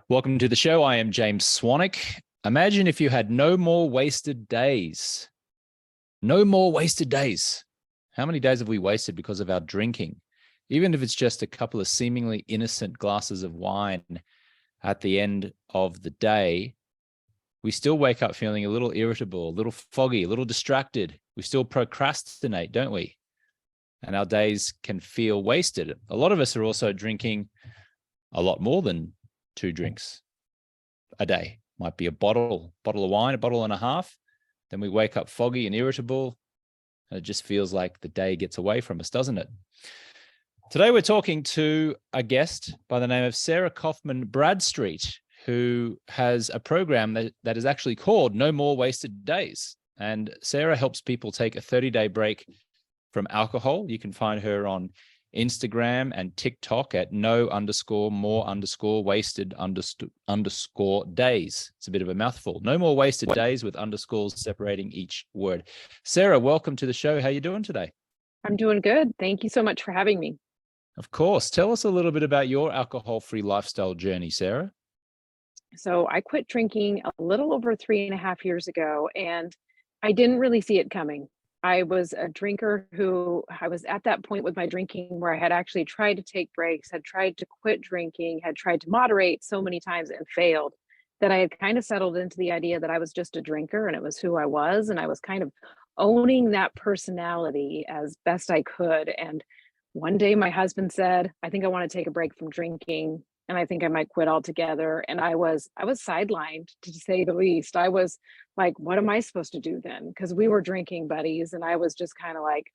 Welcome to the show. I am James Swanwick. Imagine if you had no more wasted days. No more wasted days. How many days have we wasted because of our drinking? Even if it's just a couple of seemingly innocent glasses of wine at the end of the day, we still wake up feeling a little irritable, a little foggy, a little distracted. We still procrastinate, don't we? And our days can feel wasted. A lot of us are also drinking a lot more than 2 drinks a day. Might be a bottle of wine, a bottle and a half. Then we wake up foggy and irritable. And it just feels like the day gets away from us, doesn't it? Today, we're talking to a guest by the name of Sara Kaufman-Bradstreet, who has a program that is actually called No More Wasted Days. And Sara helps people take a 30-day break from alcohol. You can find her on Instagram and TikTok at no_more_wasted_days. It's a bit of a mouthful. No more wasted days with underscores separating each word. Sara, welcome to the show. How are you doing today? I'm doing good. Thank you so much for having me. Of course. Tell us a little bit about your alcohol-free lifestyle journey, Sara. So I quit drinking a little over 3.5 years ago, and I didn't really see it coming. I was a drinker who I was at that point with my drinking where I had actually tried to take breaks, had tried to quit drinking, had tried to moderate so many times and failed, that I had kind of settled into the idea that I was just a drinker and it was who I was. And I was kind of owning that personality as best I could. And one day my husband said, I think I want to take a break from drinking and I think I might quit altogether. And I was sidelined, to say the least. I was like, what am I supposed to do then? Because we were drinking buddies, and I was just kind of like,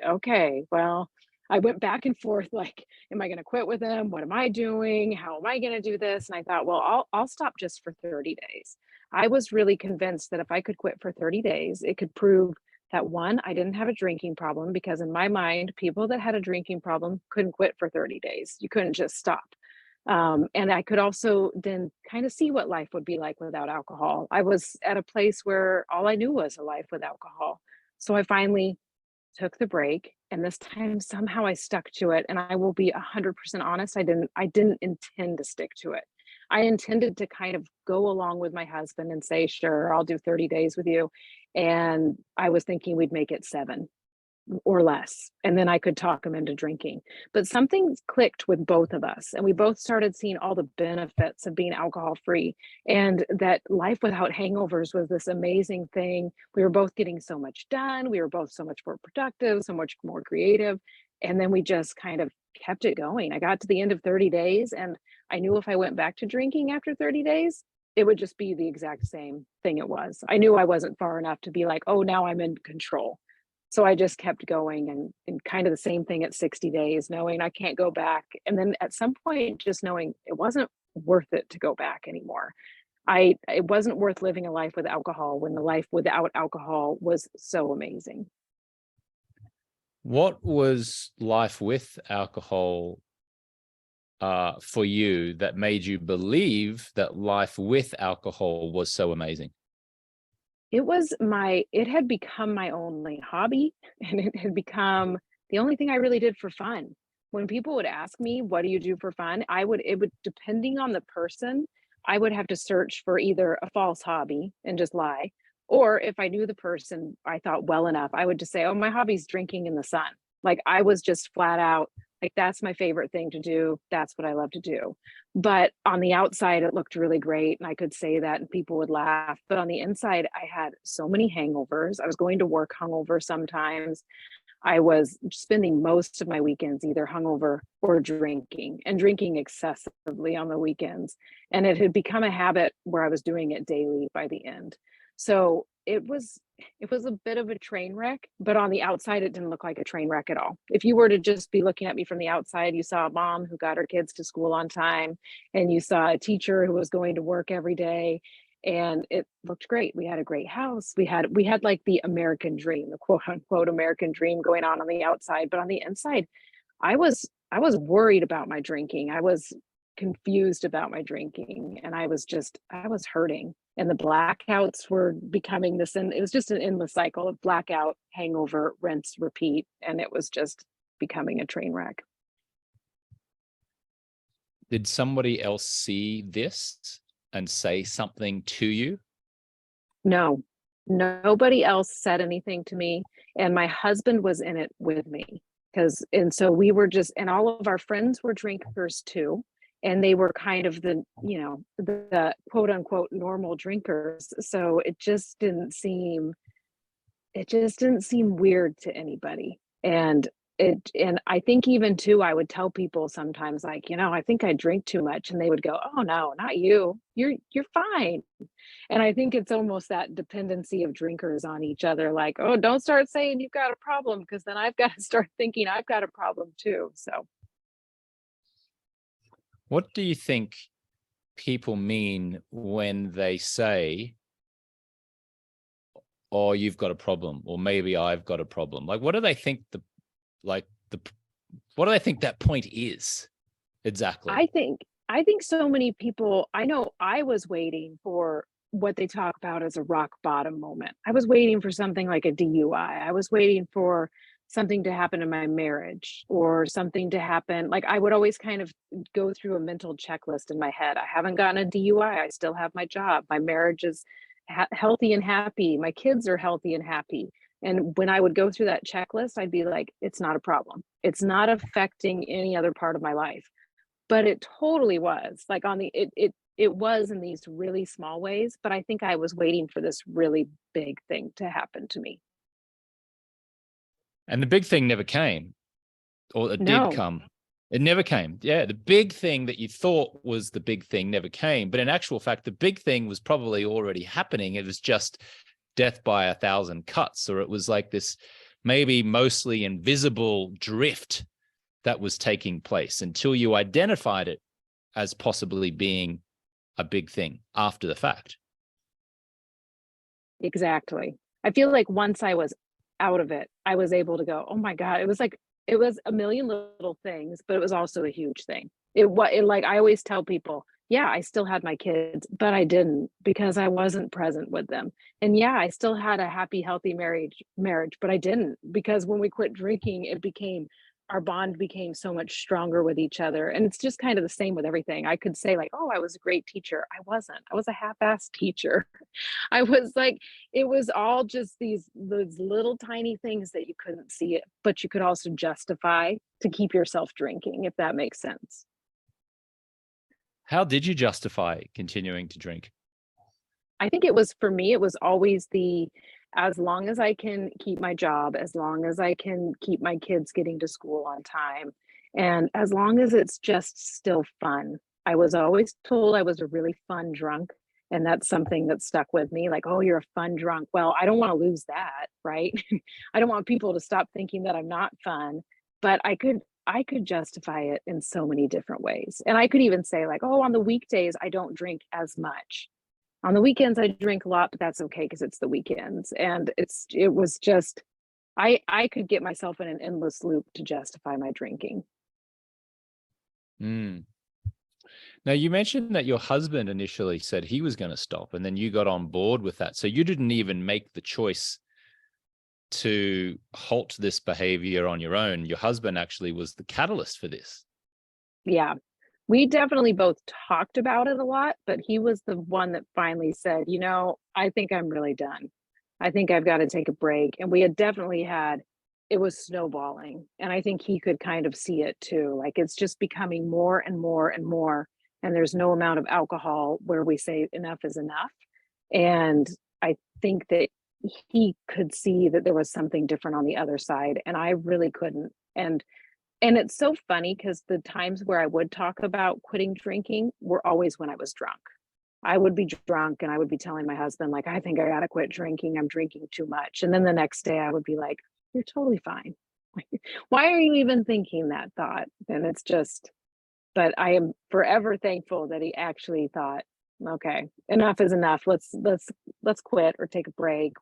okay, well, I went back and forth, like, am I going to quit with him? What am I doing? How am I going to do this? And I thought, well, I'll stop just for 30 days. I was really convinced that if I could quit for 30 days, it could prove that, one, I didn't have a drinking problem, because in my mind, people that had a drinking problem couldn't quit for 30 days. You couldn't just stop. And I could also then kind of see what life would be like without alcohol. I was at a place where all I knew was a life with alcohol. So I finally took the break, and this time somehow I stuck to it. And I will be 100% honest, I didn't intend to stick to it. I intended to kind of go along with my husband and say, sure, I'll do 30 days with you. And I was thinking we'd make it 7 or less, and then I could talk him into drinking. But something clicked with both of us, and we both started seeing all the benefits of being alcohol free, and that life without hangovers was this amazing thing. We were both getting so much done. We were both so much more productive, so much more creative. And then we just kind of kept it going. I got to the end of 30 days, and I knew if I went back to drinking after 30 days, it would just be the exact same thing it was. I knew I wasn't far enough to be like, oh, now I'm in control. So I just kept going, and kind of the same thing at 60 days, knowing I can't go back. And then at some point, just knowing it wasn't worth it to go back anymore. It wasn't worth living a life with alcohol when the life without alcohol was so amazing. What was life with alcohol for you that made you believe that life with alcohol was so amazing? It had become my only hobby, and it had become the only thing I really did for fun. When people would ask me, what do you do for fun? It would, depending on the person, I would have to search for either a false hobby and just lie, or if I knew the person I thought well enough, I would just say, oh, my hobby's drinking in the sun. Like, I was just flat out like, that's my favorite thing to do. That's what I love to do. But on the outside, it looked really great. And I could say that and people would laugh. But on the inside, I had so many hangovers. I was going to work hungover sometimes. I was spending most of my weekends either hungover or drinking, and drinking excessively on the weekends. And it had become a habit where I was doing it daily by the end. So it was a bit of a train wreck, but on the outside, it didn't look like a train wreck at all. If you were to just be looking at me from the outside, you saw a mom who got her kids to school on time, and you saw a teacher who was going to work every day, and it looked great. We had a great house. We had like the American dream, the quote unquote American dream going on the outside, but on the inside, I was worried about my drinking. I was confused about my drinking, and I was hurting. And the blackouts were becoming this, and it was just an endless cycle of blackout, hangover, rinse, repeat, and it was just becoming a train wreck. Did somebody else see this and say something to you? No, nobody else said anything to me. And my husband was in it with me. And so we were just, and all of our friends were drinkers too. And they were kind of the quote unquote normal drinkers. So it just didn't seem weird to anybody. And I think even too, I would tell people sometimes, like, I think I drink too much, and they would go, "Oh no, not you. You're fine." And I think it's almost that dependency of drinkers on each other, like, "Oh, don't start saying you've got a problem, because then I've got to start thinking I've got a problem too." So What do you think people mean when they say, "Oh, you've got a problem," or "Maybe I've got a problem"? Like, what do they think like the what do they think that point is exactly? I think I think so many people, I know I was waiting for what they talk about as a rock bottom moment. I was waiting for something like a DUI. I was waiting for something to happen in my marriage, or something to happen. Like, I would always kind of go through a mental checklist in my head. I haven't gotten a DUI. I still have my job. My marriage is healthy and happy. My kids are healthy and happy. And when I would go through that checklist, I'd be like, it's not a problem. It's not affecting any other part of my life. But it totally was, like, on the it was in these really small ways, but I think I was waiting for this really big thing to happen to me. And the big thing never came, or it did No, come. It never came. Yeah, the big thing that you thought was the big thing never came. But in actual fact, the big thing was probably already happening. It was just death by 1,000 cuts, or it was like this maybe mostly invisible drift that was taking place until you identified it as possibly being a big thing after the fact. exactly. I feel like once I was out of it, I was able to go, "Oh my god." It was a million little things, but it was also a huge thing. Like, I always tell people, "Yeah, I still had my kids, but I didn't, because I wasn't present with them." And yeah, I still had a happy, healthy marriage, but I didn't, because when we quit drinking, our bond became so much stronger with each other. And it's just kind of the same with everything. I could say, like, "Oh, I was a great teacher." I wasn't. I was a half-assed teacher. I was like, it was all just those little tiny things that you couldn't see it, but you could also justify to keep yourself drinking, if that makes sense. How did you justify continuing to drink? I think for me, it was always as long as I can keep my job, as long as I can keep my kids getting to school on time, and as long as it's just still fun. I was always told I was a really fun drunk, and that's something that stuck with me, like, "Oh, you're a fun drunk." Well, I don't wanna lose that, right? I don't want people to stop thinking that I'm not fun, but I could justify it in so many different ways, and I could even say, like, "Oh, on the weekdays, I don't drink as much. On the weekends, I drink a lot, but that's okay, because it's the weekends." And it was just, I could get myself in an endless loop to justify my drinking. Mm. Now, you mentioned that your husband initially said he was going to stop, and then you got on board with that. So you didn't even make the choice to halt this behavior on your own. Your husband actually was the catalyst for this. Yeah. We definitely both talked about it a lot, but he was the one that finally said, "I think I'm really done. I think I've got to take a break." And we had definitely it was snowballing. And I think he could kind of see it too. Like, it's just becoming more and more and more. And there's no amount of alcohol where we say enough is enough. And I think that he could see that there was something different on the other side. And I really couldn't. And it's so funny, because the times where I would talk about quitting drinking were always when I was drunk. I would be drunk and I would be telling my husband, like, "I think I gotta quit drinking. I'm drinking too much." And then the next day I would be like, "You're totally fine. Why are you even thinking that thought?" And it's just, but I am forever thankful that he actually thought, "Okay, enough is enough. Let's quit, or take a break."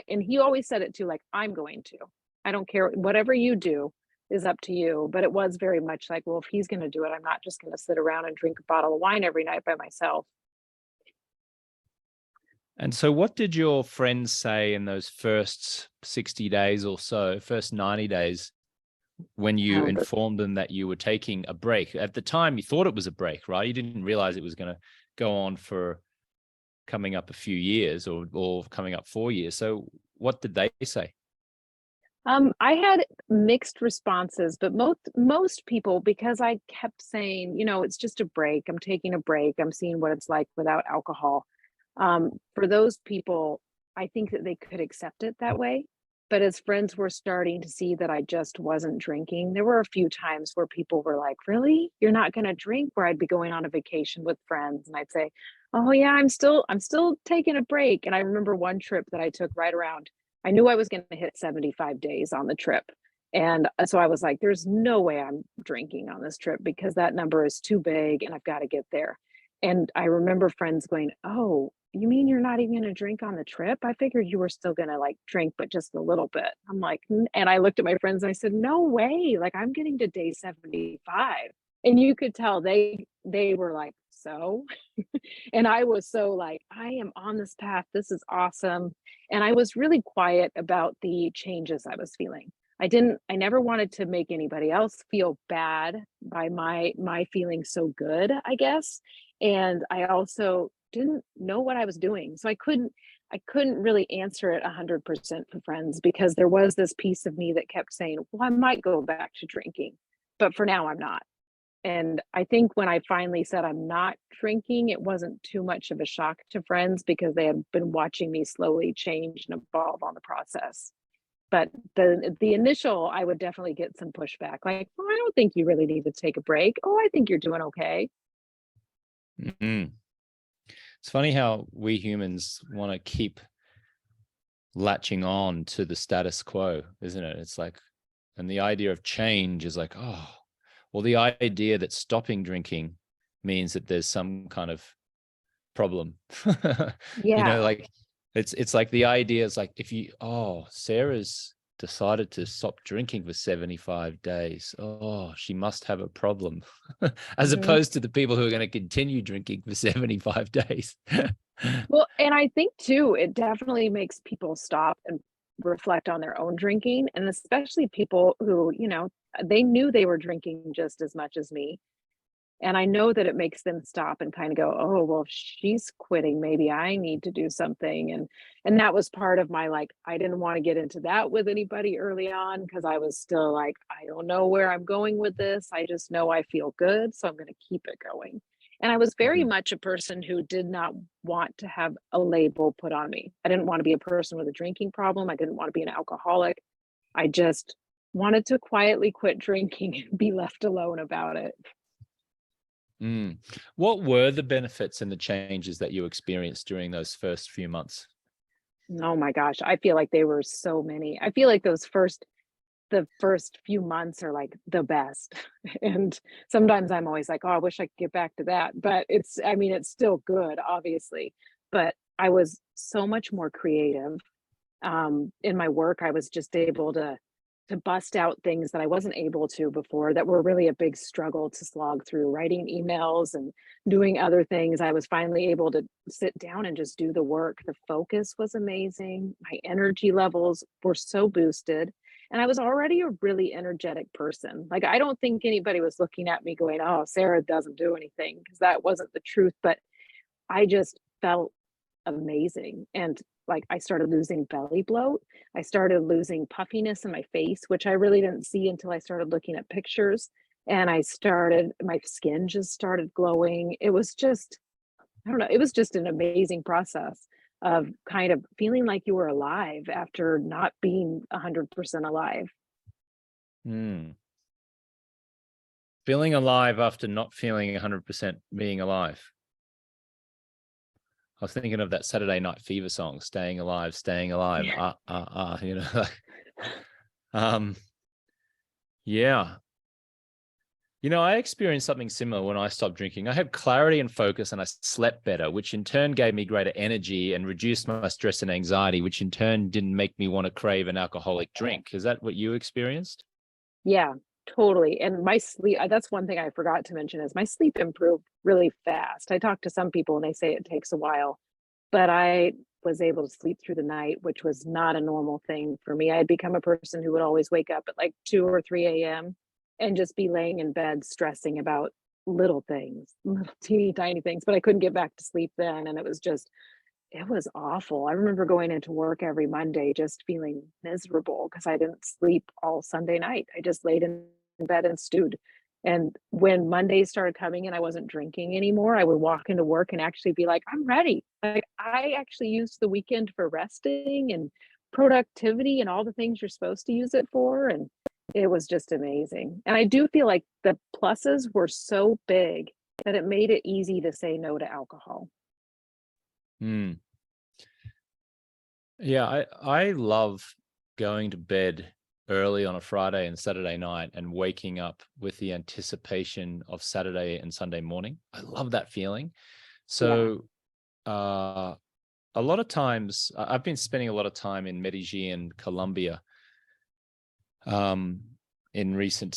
And he always said it too, like, "I'm going to. I don't care. Whatever you do is up to you." But it was very much like, well, if he's going to do it, I'm not just going to sit around and drink a bottle of wine every night by myself. And so, what did your friends say in those first 60 days or so, first 90 days, when you But informed them that you were taking a break? At the time, you thought it was a break, right? You didn't realize it was going to go on for coming up a few years or coming up 4 years. So what did they say? I had mixed responses, but most people, because I kept saying, it's just a break. I'm taking a break. I'm seeing what it's like without alcohol. For those people, I think that they could accept it that way. But as friends were starting to see that I just wasn't drinking, there were a few times where people were like, "Really? You're not going to drink?" Where I'd be going on a vacation with friends and I'd say, "Oh yeah, I'm still taking a break." And I remember one trip that I took right around, I knew I was going to hit 75 days on the trip. And so I was like, there's no way I'm drinking on this trip because that number is too big and I've got to get there. And I remember friends going, "Oh, you mean you're not even going to drink on the trip? I figured you were still going to like drink, but just a little bit." I'm like, And I looked at my friends and I said, "No way. Like I'm getting to day 75." And you could tell they were like, "So?" And I was so like, "I am on this path. This is awesome." And I was really quiet about the changes I was feeling. I never wanted to make anybody else feel bad by my feeling so good, I guess. And I also didn't know what I was doing. So I couldn't really answer it 100% for friends because there was this piece of me that kept saying, "Well, I might go back to drinking, but for now I'm not." And I think when I finally said I'm not drinking, it wasn't too much of a shock to friends because they had been watching me slowly change and evolve on the process. But the initial, I would definitely get some pushback, like, "Well, I don't think you really need to take a break. Oh, I think you're doing okay." Mm. It's funny how we humans want to keep latching on to the status quo, isn't it? It's like, and the idea of change is like, oh, well, the idea that stopping drinking means that there's some kind of problem. Yeah. Like it's like the idea is like, if you, oh, Sarah's decided to stop drinking for 75 days. Oh, she must have a problem. As Mhm. opposed to the people who are going to continue drinking for 75 days. Well, and I think too, it definitely makes people stop and reflect on their own drinking, and especially people who, they knew they were drinking just as much as me. And I know that it makes them stop and kind of go, "Oh, well, if she's quitting, maybe I need to do something." And that was part of my like, I didn't want to get into that with anybody early on because I was still like, I don't know where I'm going with this. I just know I feel good, so I'm going to keep it going. And I was very Mhm. much a person who did not want to have a label put on me. I didn't want to be a person with a drinking problem. I didn't want to be an alcoholic. I just wanted to quietly quit drinking and be left alone about it. Mm. What were the benefits and the changes that you experienced during those first few months? Oh my gosh, I feel like they were so many. I feel like the first few months are like the best. And sometimes I'm always like, "Oh, I wish I could get back to that." But I mean, it's still good, obviously. But I was so much more creative. In my work, I was just able to bust out things that I wasn't able to before that were really a big struggle to slog through, writing emails and doing other things. I was finally able to sit down and just do the work. The focus was amazing. My energy levels were so boosted. And I was already a really energetic person. Like, I don't think anybody was looking at me going, "Oh, Sarah doesn't do anything," because that wasn't the truth. But I just felt amazing. And like I started losing belly bloat. I started losing puffiness in my face, which I really didn't see until I started looking at pictures. And my skin just started glowing. It was just, I don't know, it was just an amazing process of kind of feeling like you were alive after not being 100% alive. Mm. Feeling alive after not feeling 100% being alive. I was thinking of that Saturday Night Fever song, staying alive, like, um, yeah. I experienced something similar when I stopped drinking. I had clarity and focus and I slept better, which in turn gave me greater energy and reduced my stress and anxiety, which in turn didn't make me want to crave an alcoholic drink. Is that what you experienced? Yeah, totally. And my sleep, that's one thing I forgot to mention is my sleep improved really fast. I talked to some people and they say it takes a while. but I was able to sleep through the night, which was not a normal thing for me. I had become a person who would always wake up at like 2 or 3 a.m. and just be laying in bed stressing about little things, little teeny tiny things, but I couldn't get back to sleep then. And it was awful. I remember going into work every Monday just feeling miserable because I didn't sleep all Sunday night. I just laid in bed and stewed. And when Mondays started coming and I wasn't drinking anymore, I would walk into work and actually be like, I'm ready. Like, I actually used the weekend for resting and productivity and all the things you're supposed to use it for. And it was just amazing. And I do feel like the pluses were so big that it made it easy to say no to alcohol. Mm. Yeah, I love going to bed early on a Friday and Saturday night and waking up with the anticipation of Saturday and Sunday morning. I love that feeling. So a lot of times I've been spending a lot of time in Medellin, Colombia, in recent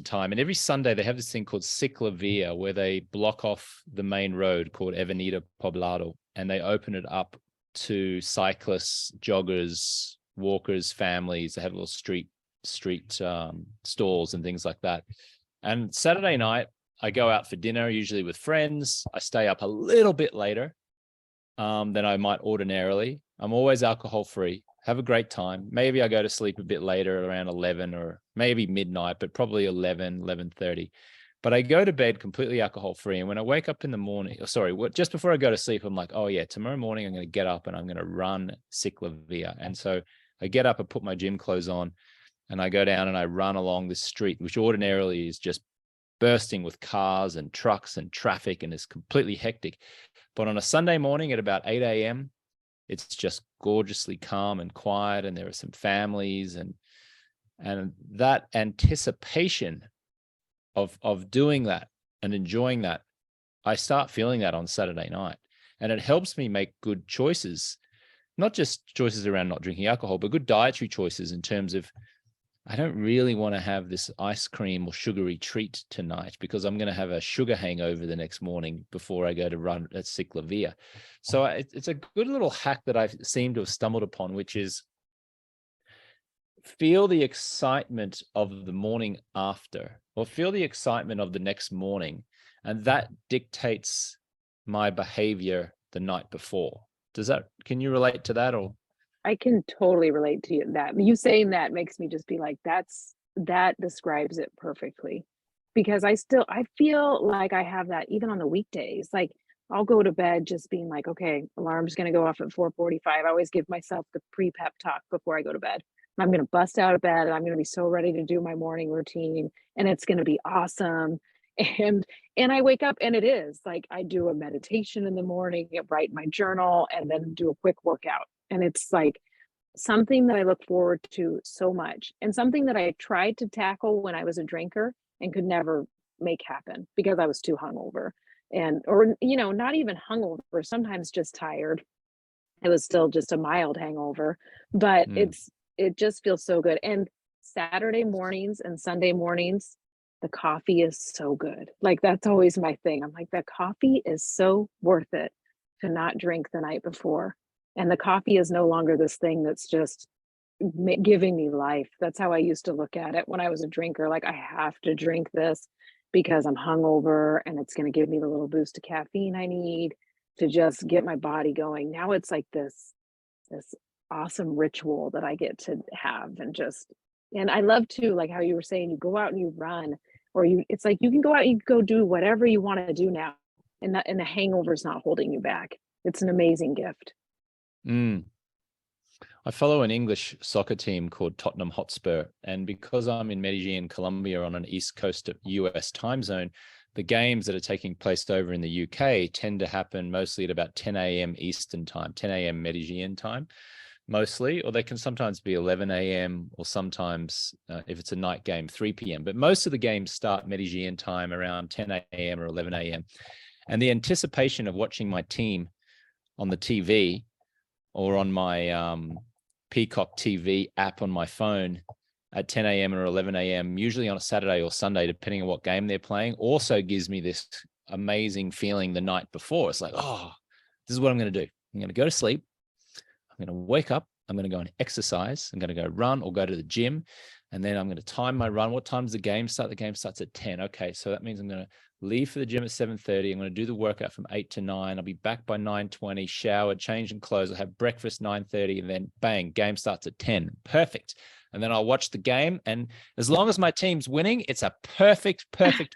time, and every Sunday they have this thing called Ciclavia, where they block off the main road called Avenida Poblado, and they open it up to cyclists, joggers, walkers, families. They have little street stalls and things like that. And Saturday night I go out for dinner, usually with friends. I stay up a little bit later than I might ordinarily. I'm always alcohol free, have a great time. Maybe I go to sleep a bit later, around 11 or maybe midnight, but probably 11:30. But I go to bed completely alcohol free. And when I wake up in the morning, just before I go to sleep, I'm like, oh yeah, tomorrow morning I'm going to get up and I'm going to run Ciclavia. And so I get up and put my gym clothes on and I go down and I run along this street, which ordinarily is just bursting with cars and trucks and traffic and is completely hectic. But on a Sunday morning at about 8 a.m., it's just gorgeously calm and quiet, and there are some families, and that anticipation of doing that and enjoying that, I start feeling that on Saturday night, and it helps me make good choices, not just choices around not drinking alcohol, but good dietary choices in terms of, I don't really want to have this ice cream or sugary treat tonight because I'm going to have a sugar hangover the next morning before I go to run at Ciclavia. So it's a good little hack that I seem to have stumbled upon, which is feel the excitement of the morning after, or feel the excitement of the next morning, and that dictates my behavior the night before. Can you relate to that? Or I can totally relate to that. You saying that makes me just be like, that describes it perfectly. Because I feel like I have that even on the weekdays. Like, I'll go to bed just being like, okay, alarm's gonna go off at 4:45. I always give myself the pre-pep talk before I go to bed. I'm gonna bust out of bed and I'm gonna be so ready to do my morning routine and it's gonna be awesome. And I wake up and it is like I do a meditation in the morning, write my journal, and then do a quick workout. And it's like something that I look forward to so much, and something that I tried to tackle when I was a drinker and could never make happen because I was too hungover, and or not even hungover, sometimes just tired. It was still just a mild hangover, but it just feels so good. And Saturday mornings and Sunday mornings, the coffee is so good. Like, that's always my thing. I'm like, the coffee is so worth it to not drink the night before. And the coffee is no longer this thing that's just giving me life. That's how I used to look at it when I was a drinker. Like, I have to drink this because I'm hungover and it's going to give me the little boost of caffeine I need to just get my body going. Now it's like this awesome ritual that I get to have, and I love to, like how you were saying, you go out and you run, or it's like you can go out and you go do whatever you want to do now, and the hangover is not holding you back. It's an amazing gift. I follow an English soccer team called Tottenham Hotspur, and because I'm in Medellin, Colombia, on an East Coast US time zone, the games that are taking place over in the UK tend to happen mostly at about 10 a.m. Eastern time, 10 a.m. Medellin time, mostly, or they can sometimes be 11 a.m. or sometimes, if it's a night game, 3 p.m. But most of the games start Medellin time around 10 a.m. or 11 a.m. And the anticipation of watching my team on the TV or on my Peacock TV app on my phone at 10 a.m. or 11 a.m., usually on a Saturday or Sunday, depending on what game they're playing, also gives me this amazing feeling the night before. It's like, oh, this is what I'm going to do. I'm going to go to sleep. I'm going to wake up. I'm going to go and exercise. I'm going to go run or go to the gym. And then I'm going to time my run. What time does the game start? The game starts at 10. Okay. So that means I'm going to leave for the gym at 7:30. I'm going to do the workout from 8 to 9. I'll be back by 9:20, shower, change and clothes. I'll have breakfast 9:30, and then bang, game starts at 10. Perfect. And then I'll watch the game. And as long as my team's winning, it's a perfect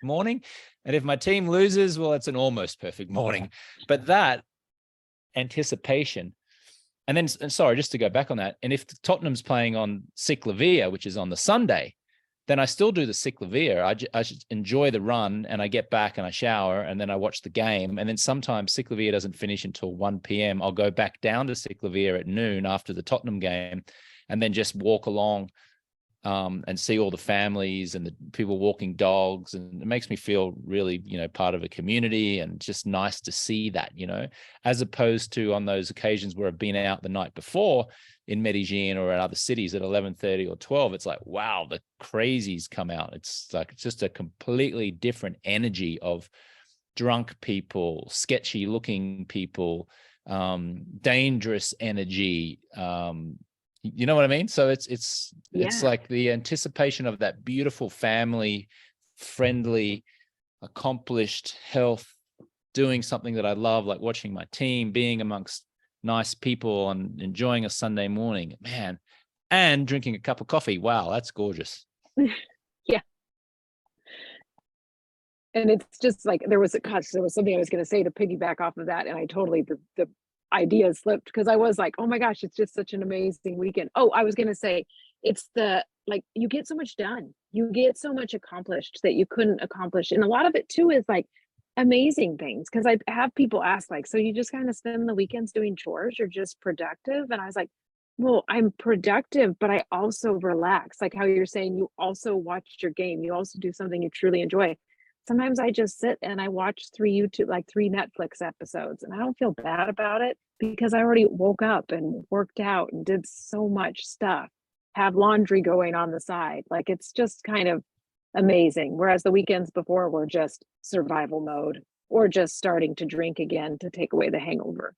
morning. And if my team loses, well, it's an almost perfect morning. But that anticipation. And then, and sorry, just to go back on that. And if Tottenham's playing on Ciclavia, which is on the Sunday, then I still do the Ciclavia. I should enjoy the run, and I get back and I shower, and then I watch the game. And then sometimes Ciclavia doesn't finish until 1 p.m. I'll go back down to Ciclavia at noon after the Tottenham game, and then just walk along and see all the families and the people walking dogs. And it makes me feel really, part of a community, and just nice to see that, as opposed to on those occasions where I've been out the night before in Medellin or at other cities at 11:30 or 12, it's like, wow, the crazies come out. It's just a completely different energy of drunk people, sketchy looking people, dangerous energy, you know what I mean? So it's like the anticipation of that beautiful family, friendly, accomplished health, doing something that I love, like watching my team, being amongst nice people and enjoying a Sunday morning, man, and drinking a cup of coffee. Wow, that's gorgeous. Yeah. And it's just like, there was something I was going to say to piggyback off of that. And I totally, the idea slipped, because I was like, oh my gosh, it's just such an amazing weekend. Oh, I was going to say, it's you get so much done. You get so much accomplished that you couldn't accomplish. And a lot of it too is like amazing things. Cause I have people ask, like, so you just kind of spend the weekends doing chores, you're just productive? And I was like, well, I'm productive, but I also relax. Like how you're saying, you also watch your game. You also do something you truly enjoy. Sometimes I just sit and I watch three Netflix episodes, and I don't feel bad about it, because I already woke up and worked out and did so much stuff, have laundry going on the side. Like, it's just kind of amazing. Whereas the weekends before were just survival mode, or just starting to drink again to take away the hangover.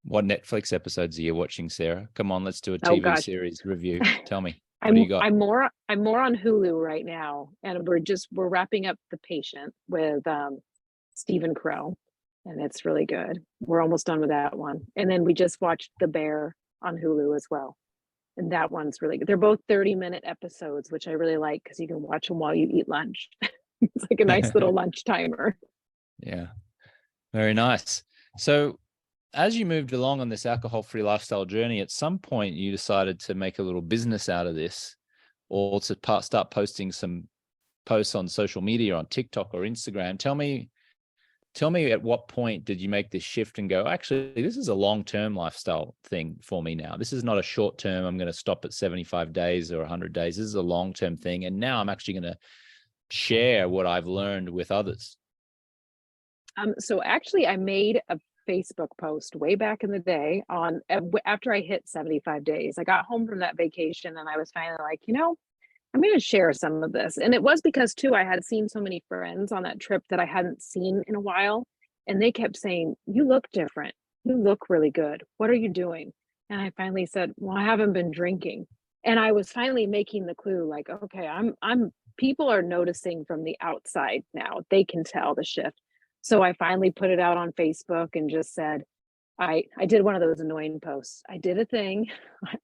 What Netflix episodes are you watching, Sarah? Come on, let's do a TV series review. Tell me. What do you got? I'm more on Hulu right now, and we're wrapping up The Patient with Stephen Crow, and it's really good. We're almost done with that one. And then we just watched The Bear on Hulu as well, and that one's really good. They're both 30-minute episodes, which I really like, because you can watch them while you eat lunch. It's like a nice little lunch timer. Yeah, very nice. So as you moved along on this alcohol-free lifestyle journey, at some point you decided to make a little business out of this, or to start posting some posts on social media, on TikTok or Instagram. Tell me at what point did you make this shift and go, actually, this is a long-term lifestyle thing for me now. This is not a short-term, I'm going to stop at 75 days or 100 days. This is a long-term thing. And now I'm actually going to share what I've learned with others. So actually I made a Facebook post way back in the day on after I hit 75 days. I got home from that vacation, and I was finally like, I'm going to share some of this. And it was because too, I had seen so many friends on that trip that I hadn't seen in a while. And they kept saying, you look different. You look really good. What are you doing? And I finally said, well, I haven't been drinking. And I was finally making the clue, like, okay, people are noticing from the outside now. They can tell the shift. So I finally put it out on Facebook and just said, I did one of those annoying posts. I did a thing.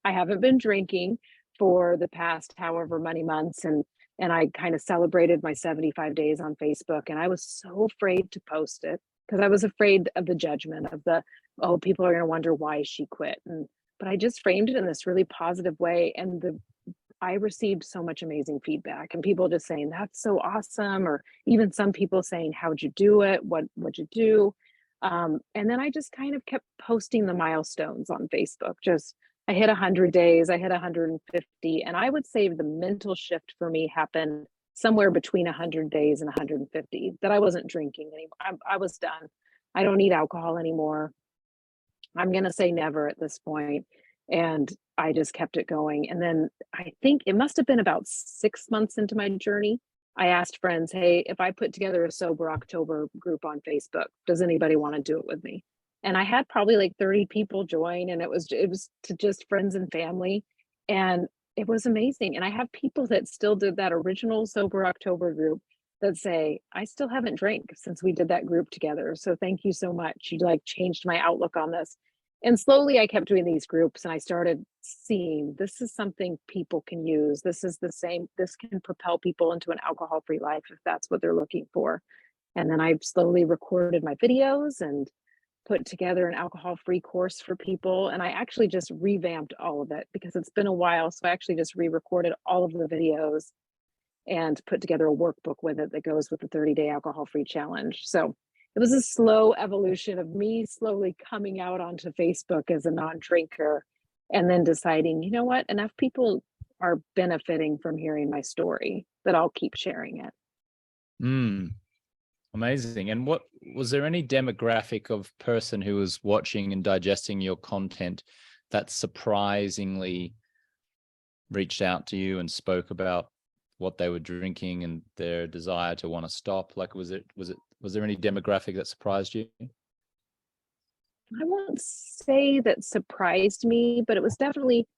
I haven't been drinking for the past however many months. And I kind of celebrated my 75 days on Facebook. And I was so afraid to post it, because I was afraid of the judgment of people are going to wonder why she quit. But I just framed it in this really positive way. And I received so much amazing feedback, and people just saying, that's so awesome. Or even some people saying, how'd you do it? What'd you do? And then I just kind of kept posting the milestones on Facebook. I hit 100 days, I hit 150. And I would say the mental shift for me happened somewhere between 100 days and 150, that I wasn't drinking anymore. I was done. I don't need alcohol anymore. I'm going to say never at this point. And I just kept it going. And then I think it must have been about 6 months into my journey, I asked friends, hey, if I put together a Sober October group on Facebook, does anybody want to do it with me? And I had probably like 30 people join, and it was to just friends and family, and it was amazing. And I have people that still did that original Sober October group that say, "I still haven't drank since we did that group together. So thank you so much. You like changed my outlook on this." And slowly I kept doing these groups, and I started seeing this is something people can use. This can propel people into an alcohol-free life if that's what they're looking for. And then I slowly recorded my videos and put together an alcohol-free course for people, and I actually just revamped all of it because it's been a while, so I actually just re-recorded all of the videos and put together a workbook with it that goes with the 30-day alcohol-free challenge. So it was a slow evolution of me slowly coming out onto Facebook as a non-drinker and then deciding, you know what, enough people are benefiting from hearing my story that I'll keep sharing it. Amazing. And what was there any demographic of person who was watching and digesting your content that surprisingly reached out to you and spoke about what they were drinking and their desire to want to stop? Like, was there any demographic that surprised you? I won't say that surprised me, but it was definitely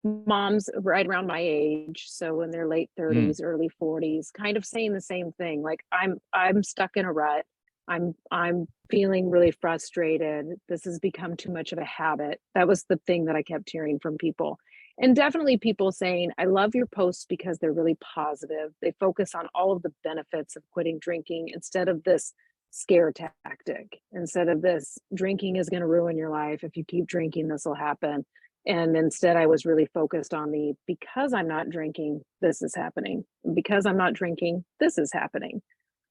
moms right around my age, so in their late 30s, early 40s, kind of saying the same thing. Like, I'm stuck in a rut. I'm feeling really frustrated. This has become too much of a habit. That was the thing that I kept hearing from people. And definitely people saying, I love your posts because they're really positive. They focus on all of the benefits of quitting drinking instead of this scare tactic, instead of this drinking is going to ruin your life. If you keep drinking, this will happen. And instead, I was really focused on the because I'm not drinking, this is happening. Because I'm not drinking, this is happening.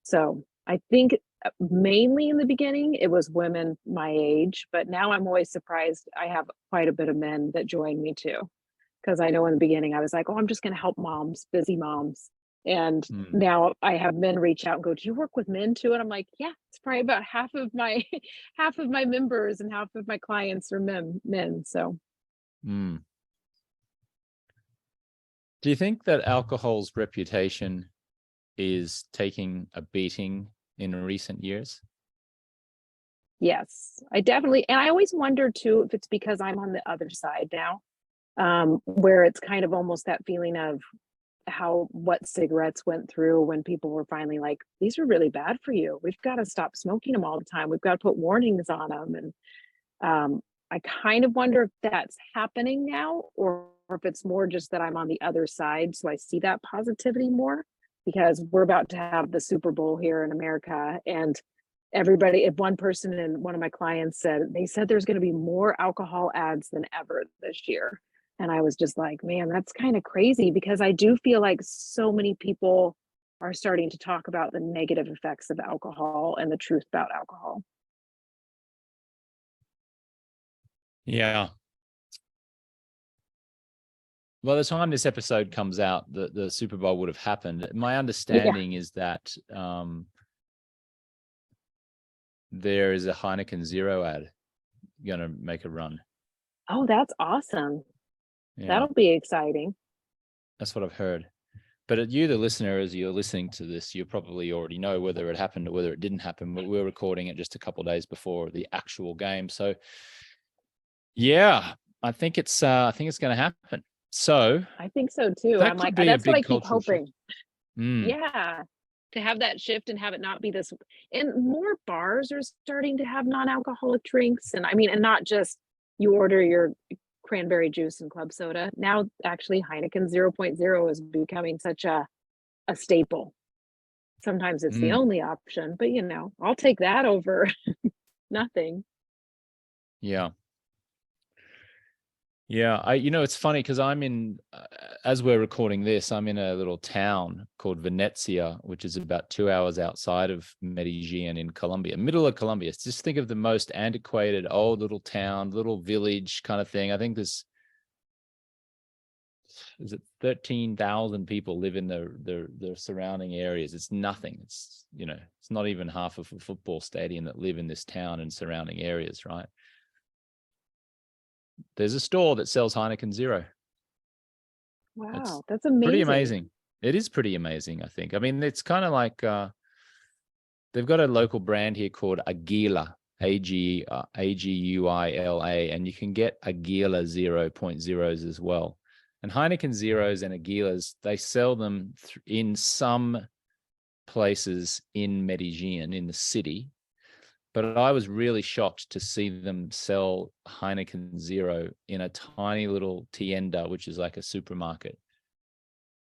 So I think mainly in the beginning, it was women my age, but now I'm always surprised. I have quite a bit of men that join me too. Because I know in the beginning, I was like, oh, I'm just going to help moms, busy moms. And now I have men reach out and go, do you work with men too? And I'm like, yeah, it's probably about half of my half of my members and half of my clients are men. So Do you think that alcohol's reputation is taking a beating in recent years? yes, I definitely, and I always wonder too if it's because I'm on the other side now, where it's kind of almost that feeling of what cigarettes went through when people were finally like, these are really bad for you. We've got to stop smoking them all the time. We've got to put warnings on them. And I kind of wonder if that's happening now, or if it's more just that I'm on the other side. So I see that positivity more because we're about to have the Super Bowl here in America. And everybody, if one person and one of my clients they said there's going to be more alcohol ads than ever this year. And I was just like, man, that's kind of crazy because I do feel like so many people are starting to talk about the negative effects of alcohol and the truth about alcohol. Yeah. By the time this episode comes out, the Super Bowl would have happened. My understanding is that there is a Heineken Zero ad going to make a run. Oh, that's awesome. Yeah. That'll be exciting. That's what I've heard. But you, the listener, as you're listening to this, you probably already know whether it happened or whether it didn't happen. But we're recording it just a couple of days before the actual game. So, yeah, I think it's going to happen. So I think so too. that I'm could like, be a that's what big I keep cultural shift. hoping. Yeah. To have that shift and have it not be this. And more bars are starting to have non-alcoholic drinks. And I mean, and not just you order your cranberry juice and club soda. Now, actually, Heineken 0.0 is becoming such a staple. Sometimes it's the only option, but I'll take that over nothing. Yeah. Yeah, it's funny because I'm in, as we're recording this, I'm in a little town called Venezia, which is about 2 hours outside of Medellin in Colombia, middle of Colombia. Just think of the most antiquated, old little town, little village kind of thing. I think is it 13,000 people live in the surrounding areas. It's nothing. It's not even half of a football stadium that live in this town and surrounding areas, right? There's a store that sells Heineken Zero. Wow, that's amazing. Pretty amazing. It is pretty amazing, I think. I mean, it's kind of like they've got a local brand here called Aguila. Aguila, and you can get Aguila 0.0s as well. And Heineken Zeros and Aguilas, they sell them in some places in Medellin, in the city. But I was really shocked to see them sell Heineken Zero in a tiny little tienda, which is like a supermarket.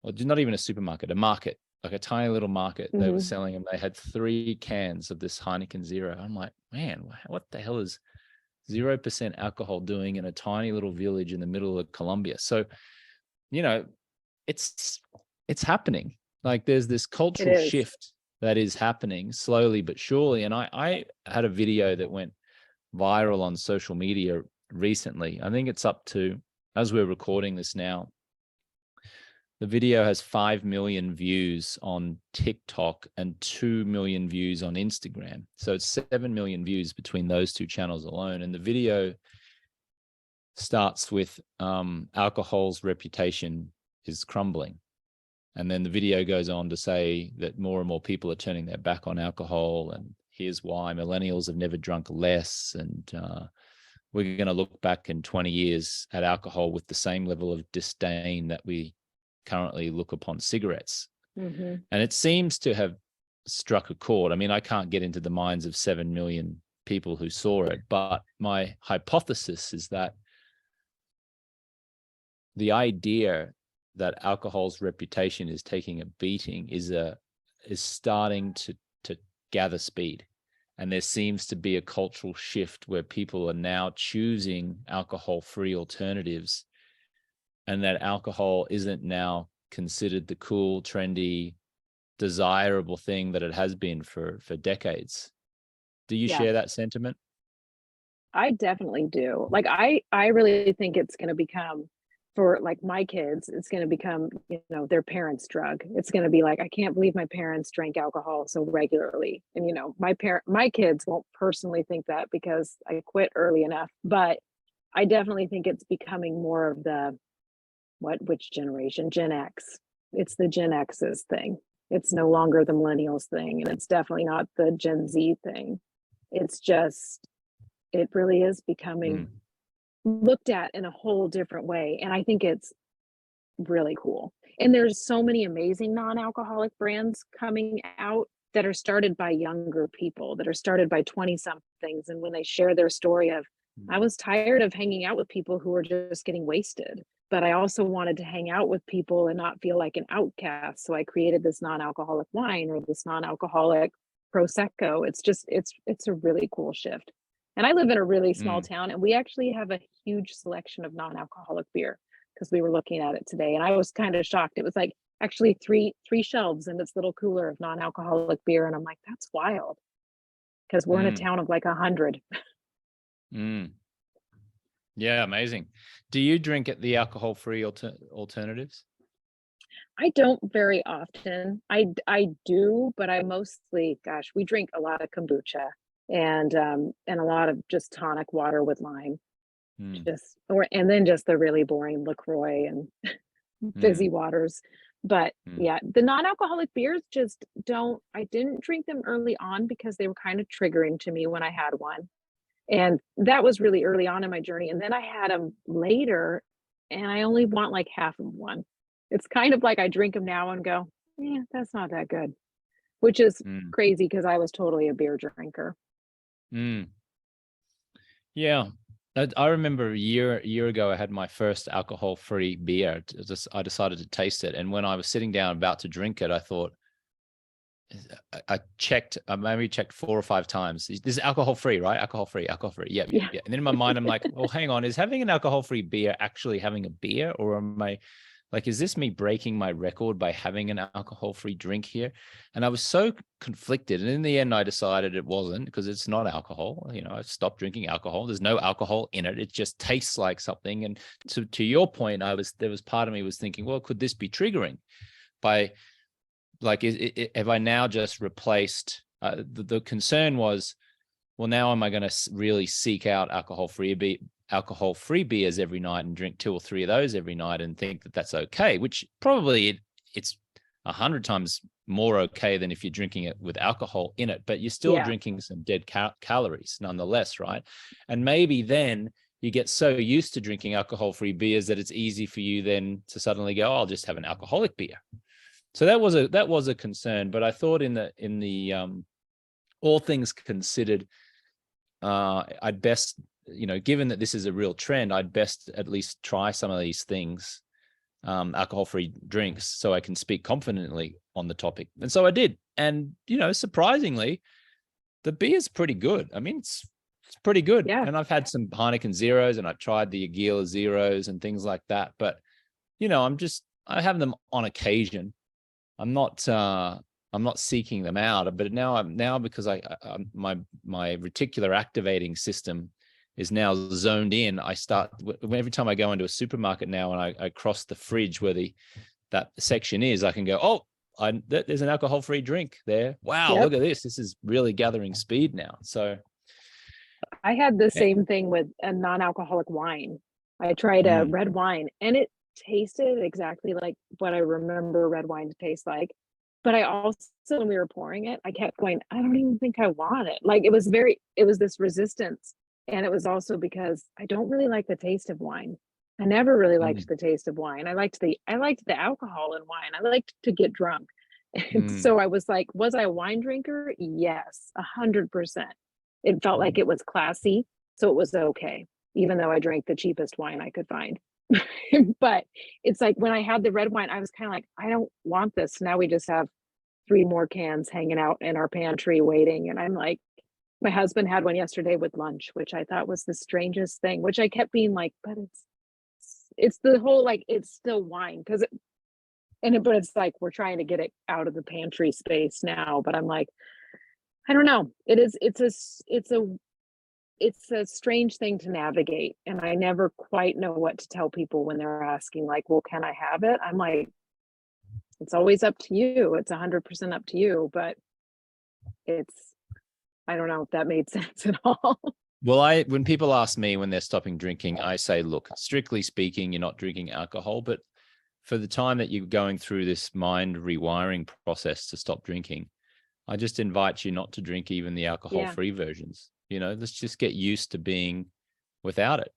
Or not even a supermarket, a market, like a tiny little market. They were selling them. They had 3 cans of this Heineken Zero. I'm like, man, what the hell is 0% alcohol doing in a tiny little village in the middle of Colombia? So, it's happening. Like there's this cultural shift that is happening slowly but surely. And I had a video that went viral on social media recently. I think it's up to, as we're recording this now, the video has 5 million views on TikTok and 2 million views on Instagram. So it's 7 million views between those 2 channels alone. And the video starts with alcohol's reputation is crumbling. And then the video goes on to say that more and more people are turning their back on alcohol. And here's why: millennials have never drunk less. And we're going to look back in 20 years at alcohol with the same level of disdain that we currently look upon cigarettes. And it seems to have struck a chord. I mean, I can't get into the minds of 7 million people who saw it, but my hypothesis is that the idea that alcohol's reputation is taking a beating is starting to gather speed. And there seems to be a cultural shift where people are now choosing alcohol-free alternatives, and that alcohol isn't now considered the cool, trendy, desirable thing that it has been for decades. Do you share that sentiment? I definitely do. Like I really think it's going to become, for like my kids, it's going to become, their parents' drug. It's going to be like, I can't believe my parents drank alcohol so regularly. And my kids won't personally think that because I quit early enough, but I definitely think it's becoming more of the which generation? Gen X. It's the Gen X's thing. It's no longer the millennials thing, and it's definitely not the Gen Z thing. It's just, it really is becoming looked at in a whole different way. And I think it's really cool. And there's so many amazing non-alcoholic brands coming out that are started by younger people, that are started by 20 somethings. And when they share their story of, I was tired of hanging out with people who were just getting wasted, but I also wanted to hang out with people and not feel like an outcast. So I created this non-alcoholic wine or this non-alcoholic Prosecco. It's a really cool shift. And I live in a really small town, and we actually have a huge selection of non-alcoholic beer, because we were looking at it today, and I was kind of shocked. It was like actually three shelves in this little cooler of non-alcoholic beer. And I'm like, that's wild, because we're in a town of like 100. Yeah, amazing. Do you drink at the alcohol-free alternatives? I don't very often. I do, but I mostly, we drink a lot of kombucha and a lot of just tonic water with lime. And then just the really boring LaCroix and fizzy waters. But yeah, the non-alcoholic beers I didn't drink them early on because they were kind of triggering to me when I had one. And that was really early on in my journey. And then I had them later, and I only want like half of one. It's kind of like I drink them now and go, yeah, that's not that good, which is crazy because I was totally a beer drinker. Yeah. I remember a year ago, I had my first alcohol-free beer. I decided to taste it. And when I was sitting down about to drink it, I thought, I maybe checked 4 or 5 times. This is alcohol-free, right? Alcohol-free. Yeah. And then in my mind, I'm like, well, hang on. Is having an alcohol-free beer actually having a beer? Or am I like, is this me breaking my record by having an alcohol-free drink here? And I was so conflicted. And in the end, I decided it wasn't, because it's not alcohol. I stopped drinking alcohol. There's no alcohol in it. It just tastes like something. And to your point, there was part of me was thinking, well, could this be triggering by, like, have I now just replaced, the concern was, well, now am I going to really seek out alcohol-free beers every night and drink 2 or 3 of those every night and think that that's okay, which probably it's 100 times more okay than if you're drinking it with alcohol in it, but you're still Yeah. drinking some dead calories nonetheless, right? And maybe then you get so used to drinking alcohol-free beers that it's easy for you then to suddenly go, oh, I'll just have an alcoholic beer. So that was a concern, but I thought in the all things considered, I'd best, given that this is a real trend, I'd best at least try some of these things, alcohol-free drinks, so I can speak confidently on the topic. And so I did. And, surprisingly, the beer's pretty good. I mean, it's pretty good. Yeah. And I've had some Heineken Zeros, and I tried the Aguila Zeros and things like that. But, I have them on occasion. I'm not seeking them out, but now because my reticular activating system is now zoned in. I start every time I go into a supermarket now and I cross the fridge where that section is, I can go, oh, there's an alcohol-free drink there. Wow, Yep. look at this. This is really gathering speed now. So I had the same thing with a non-alcoholic wine. I tried a red wine and it tasted exactly like what I remember red wine to taste like. But I also, when we were pouring it, I kept going, I don't even think I want it. Like it was this resistance. And it was also because I don't really like the taste of wine. I never really liked the taste of wine. I liked the alcohol in wine. I liked to get drunk. And so I was like, was I a wine drinker? Yes, 100%. It felt like it was classy, so it was okay, even though I drank the cheapest wine I could find. But it's like when I had the red wine, I was kind of like, I don't want this. Now we just have 3 more cans hanging out in our pantry waiting. And I'm like, my husband had one yesterday with lunch, which I thought was the strangest thing, which I kept being like, but it's the whole, like, it's still wine. But it's like, we're trying to get it out of the pantry space now. But I'm like, I don't know. It's a strange thing to navigate. And I never quite know what to tell people when they're asking like, well, can I have it? I'm like, it's always up to you. It's 100% up to you, but I don't know if that made sense at all. Well, when people ask me when they're stopping drinking, I say, look, strictly speaking, you're not drinking alcohol, but for the time that you're going through this mind rewiring process to stop drinking, I just invite you not to drink even the alcohol-free versions. Let's just get used to being without it.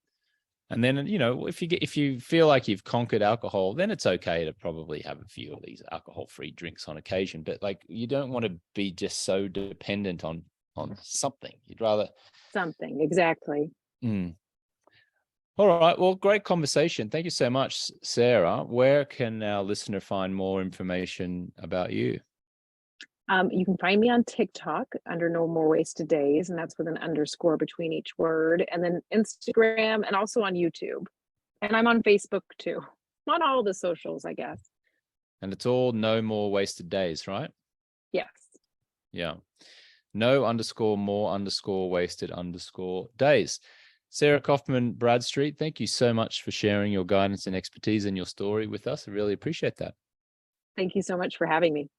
And then, if you feel like you've conquered alcohol, then it's okay to probably have a few of these alcohol-free drinks on occasion. But like, you don't want to be just so dependent on something. You'd rather Something, exactly. All right. Well, great conversation. Thank you so much, Sarah. Where can our listener find more information about you? You can find me on TikTok under No More Wasted Days, and that's with an underscore between each word, and then Instagram, and also on YouTube. And I'm on Facebook too. On all the socials, I guess. And it's all No More Wasted Days, right? Yes. Yeah. No_more_wasted_days. Sara Kaufman-Bradstreet, thank you so much for sharing your guidance and expertise and your story with us. I really appreciate that. Thank you so much for having me.